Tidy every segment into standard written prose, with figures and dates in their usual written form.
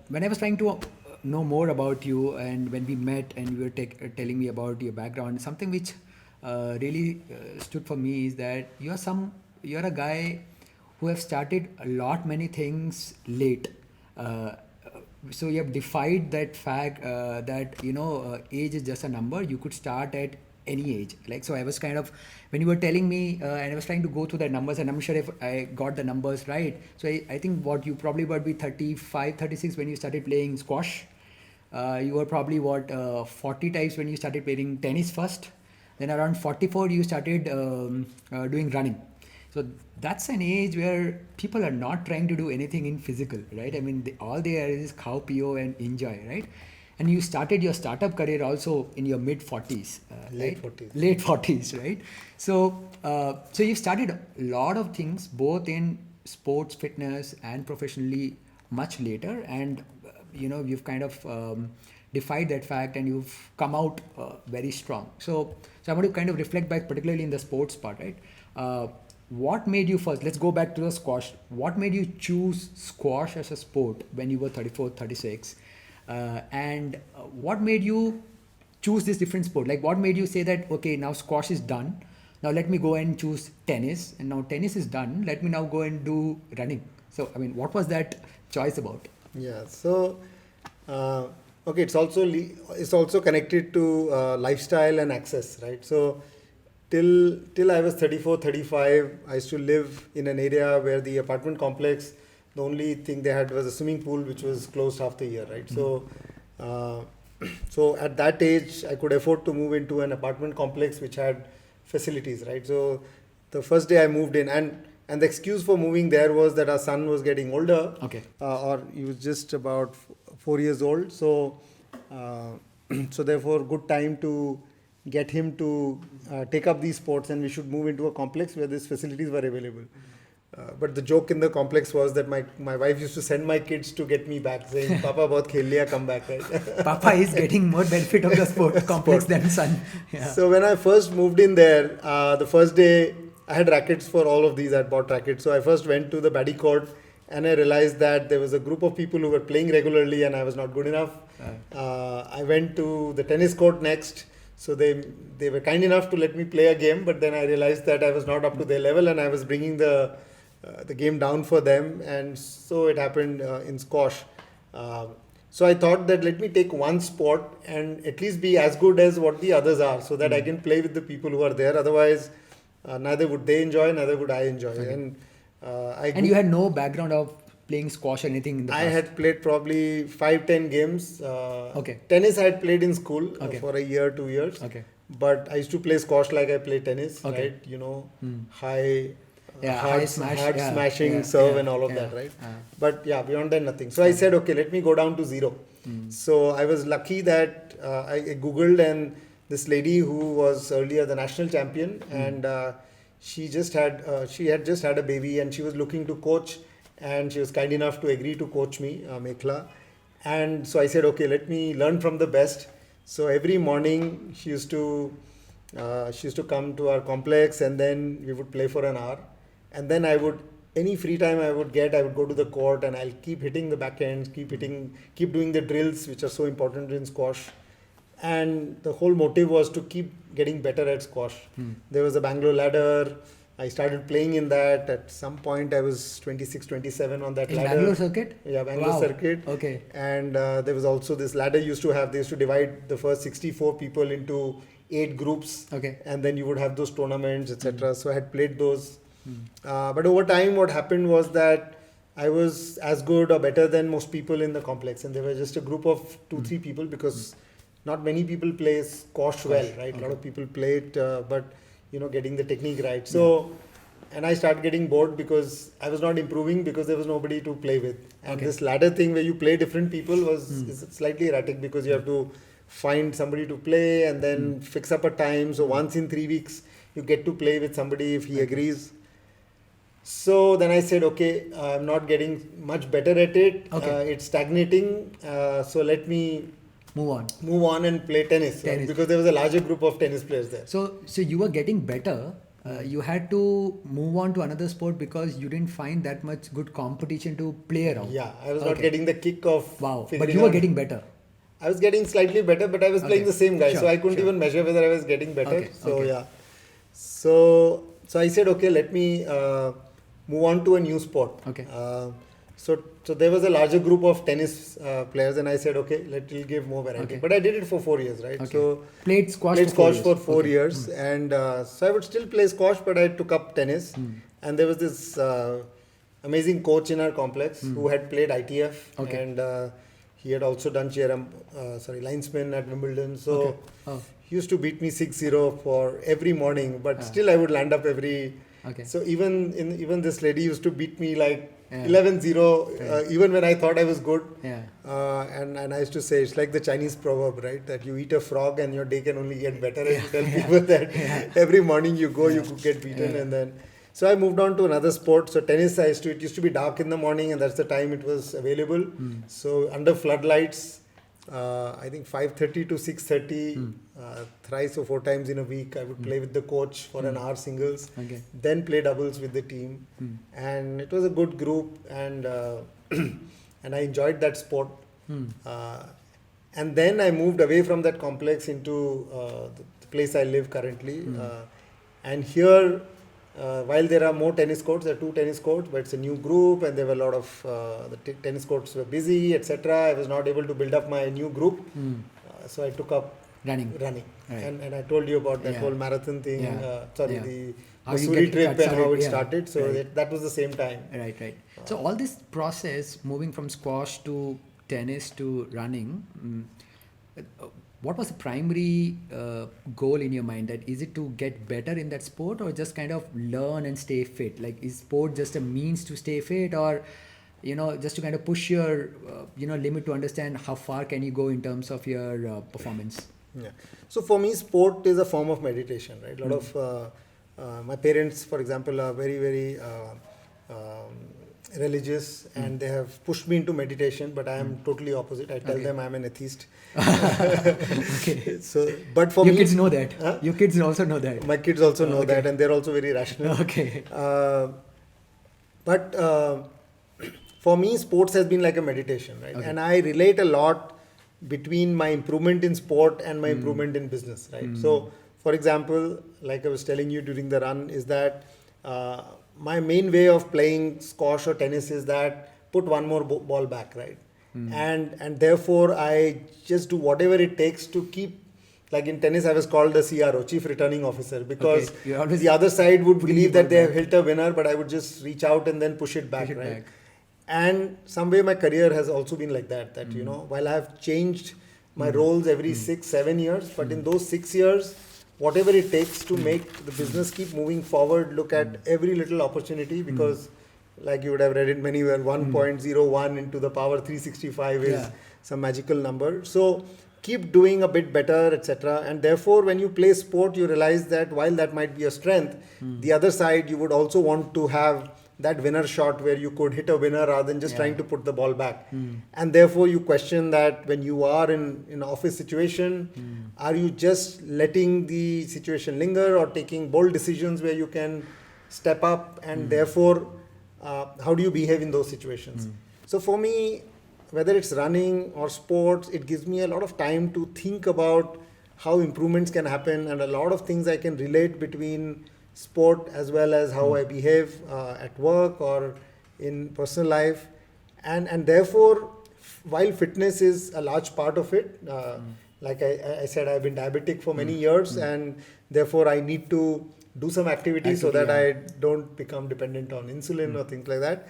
when I was trying to know more about you, and when we met and you were telling me about your background, something which really stood for me is that you're a guy who have started a lot many things late. Uh, so you have defied that fact that age is just a number. You could start at any age. Like, so I was kind of, when you were telling me and I was trying to go through the numbers, and I'm sure if I got the numbers right, so I think what you probably would be 35, 36 when you started playing squash. You were probably 40 types when you started playing tennis first. Then around 44 you started doing running. So that's an age where people are not trying to do anything in physical, right? I mean, all they are is khao pio and enjoy, right? And you started your startup career also in your mid 40s, Late right? 40s. Late 40s, right? So you've started a lot of things both in sports, fitness, and professionally much later, and you've kind of defied that fact, and you've come out very strong. So I want to kind of reflect back, particularly in the sports part, right? What made you first? Let's go back to the squash. What made you choose squash as a sport when you were 34, 36? And what made you choose this different sport? Like, what made you say that, okay, now squash is done. Now let me go and choose tennis. And now tennis is done. Let me now go and do running. So, I mean, what was that choice about? Yeah. So, okay, it's also connected to lifestyle and access, right? So, till I was 34, 35, I used to live in an area where the apartment complex, the only thing they had was a swimming pool, which was closed half the year, right? Mm-hmm. So at that age, I could afford to move into an apartment complex which had facilities, right? So the first day I moved in, and the excuse for moving there was that our son was getting older, Okay. or he was just about 4 years old. So, so therefore, good time to get him to take up these sports, and we should move into a complex where these facilities were available. But the joke in the complex was that my wife used to send my kids to get me back, saying, "Papa, bahut khel liya, come back." Right? Papa is getting more benefit of the sport complex than son. Yeah. So when I first moved in there, the first day I had rackets for all of these. I had bought rackets. So I first went to the baddie court, and I realized that there was a group of people who were playing regularly, and I was not good enough. I went to the tennis court next. So they were kind enough to let me play a game, but then I realized that I was not up to their level, and I was bringing the game down for them, and so it happened in squash. So I thought that let me take one sport and at least be as good as what the others are, so that I can play with the people who are there. Otherwise, neither would they enjoy, neither would I enjoy. Okay. And You had no background of playing squash or anything in the past? I had played probably 5-10 games. Okay. Tennis I had played in school Okay. for a year, 2 years. Okay. But I used to play squash like I play tennis, Okay. right? High, high smash, hard smashing, serve and all of that, right? But yeah, beyond that, nothing. So I said, okay, let me go down to zero. So I was lucky that I Googled, and this lady who was earlier the national champion, and she had just had a baby, and she was looking to coach, and she was kind enough to agree to coach me, Mekhla. And so I said, okay, let me learn from the best. So every morning she used to come to our complex, and then we would play for an hour. And then any free time I would go to the court, and I'll keep hitting the backhands, keep doing the drills, which are so important in squash. And the whole motive was to keep getting better at squash. There was a Bangalore ladder. I started playing in that. At some point, I was 26, 27 on that in ladder. Bangalore circuit? Yeah, Bangalore Wow. circuit. Okay. And there was also this ladder they used to divide the first 64 people into 8 groups. Okay. And then you would have those tournaments, etc. So I had played those. But over time, what happened was that I was as good or better than most people in the complex. And there were just a group of 2-3 people, because not many people play squash well, right? Okay. A lot of people play it, but getting the technique right. So, and I started getting bored because I was not improving, because there was nobody to play with. And this ladder thing where you play different people is slightly erratic, because you have to find somebody to play and then fix up a time. So once in 3 weeks, you get to play with somebody if he agrees. So then I said, okay, I'm not getting much better at it. Okay. It's stagnating. So let me move on and play tennis. Right? Because there was a larger group of tennis players there. So you were getting better, you had to move on to another sport because you didn't find that much good competition to play around. Yeah, I was not getting the kick of Wow, but figuring you were out. getting better. I was getting slightly better, but I was playing the same guy, Sure, so I couldn't sure. even measure whether I was getting better. Okay, So okay. yeah, so I said, okay, let me move on to a new sport. Okay. So there was a larger group of tennis players, and I said, okay, we'll give more variety. Okay. But I did it for 4 years, right? Okay. So Played squash for 4 Okay. years, and so I would still play squash, but I took up tennis, and there was this amazing coach in our complex who had played ITF, Okay. and he had also done linesman at Wimbledon. So Okay. Oh. he used to beat me 6-0 for every morning, but still I would land up every. Okay. So even this lady used to beat me like Yeah. 11-0, Right. even when I thought I was good. Yeah. And I used to say, it's like the Chinese proverb, right? That you eat a frog and your day can only get better. And you tell people that every morning you go, you could get beaten. Yeah. And then, so I moved on to another sport. So tennis, it used to be dark in the morning, and that's the time it was available. So under floodlights, I think 5:30 to 6:30, thrice or 4 times in a week, I would play with the coach for an hour singles, Okay. then play doubles with the team, and it was a good group, and and I enjoyed that sport. And then I moved away from that complex into the place I live currently, and here. While there are more tennis courts, there are 2 tennis courts, but it's a new group, and there were a lot of the tennis courts were busy, etc. I was not able to build up my new group, so I took up Running. Right. Right. And I told you about that Yeah. whole marathon thing. Yeah. The How you Missouri get trip got and how it started, yeah. started. So Right. that was the same time. Right. So all this process, moving from squash to tennis to running, what was the primary goal in your mind? That is it to get better in that sport, or just kind of learn and stay fit? Like, is sport just a means to stay fit, or just to kind of push your limit to understand how far can you go in terms of your performance? Yeah. So for me, sport is a form of meditation, right? A lot of my parents, for example, are very, very religious, and they have pushed me into meditation, but I am totally opposite. I tell them I'm an atheist. Okay. So, but for your me, kids know that. Huh? Your kids also know that. My kids also know Okay. that, and they're also very rational. Okay. But for me, sports has been like a meditation, right? Okay. And I relate a lot between my improvement in sport and my improvement in business, right? So, for example, like I was telling you during the run, is that my main way of playing squash or tennis is that put one more ball back, right? And therefore I just do whatever it takes to keep. Like in tennis, I was called the CRO, Chief Returning Officer, because Okay. You're always the other side would putting believe the that ball they have back. hit a winner, but I would just reach out and then push it back, Push it right? back. And some way my career has also been like that, while I have changed my roles every 6-7 years, but in those 6 years, whatever it takes to make the business keep moving forward, look at every little opportunity, because like you would have read it many where 1.01 into the power 365 is Yeah. some magical number. So keep doing a bit better, etc. And therefore, when you play sport, you realize that while that might be a strength, the other side, you would also want to have that winner shot where you could hit a winner rather than just Yeah. trying to put the ball back. And therefore, you question that when you are in an office situation, are you just letting the situation linger or taking bold decisions where you can step up, and therefore, how do you behave in those situations? So for me, whether it's running or sports, it gives me a lot of time to think about how improvements can happen, and a lot of things I can relate between sport as well as how I behave at work or in personal life. And therefore, while fitness is a large part of it, like I said, I've been diabetic for many years, and therefore I need to do some activity so that I don't become dependent on insulin or things like that.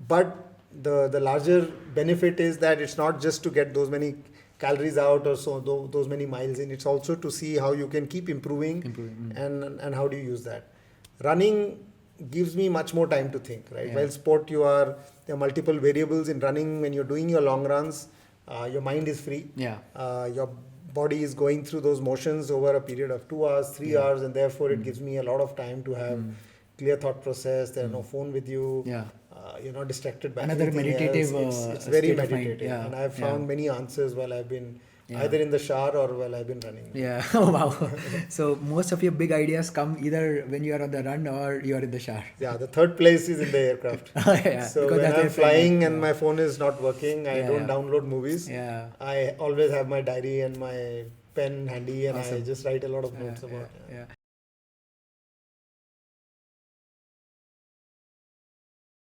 But the larger benefit is that it's not just to get those many calories out or those many miles in. It's also to see how you can keep improving. And how do you use that. Running gives me much more time to think, right? While sport, there are multiple variables in running. When you're doing your long runs, your mind is free. Your body is going through those motions over a period of 2 hours, 3 hours, and therefore it gives me a lot of time to have clear thought process. There are no phone with you. You're not distracted by Another anything meditative else. It's very state of mind. meditative, and I've found many answers while I've been Yeah. either in the shower or while I've been running. Yeah. Oh, wow. So most of your big ideas come either when you are on the run or you are in the shower. Yeah, the third place is in the aircraft. Yeah, So because when that's I'm the flying friend, and my phone is not working, I Yeah, don't yeah. download movies. Yeah. I always have my diary and my pen handy, and I Awesome. just write a lot of Yeah, notes about. yeah.